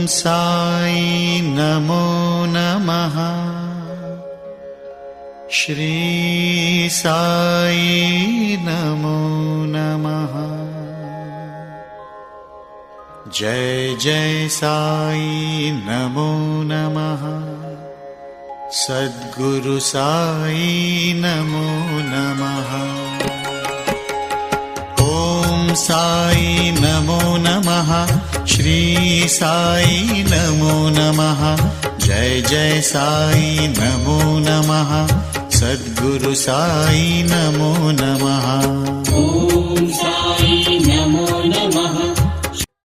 साई नमो नमः। श्री साई नमो नमः। जय जय साई नमो नमः। सद्गुरु साई नमो नमः। ओम साई नमो नमः। श्री साई नमो नमः। जय जय साई नमो नमः। सद्गुरु साई नमो नमः।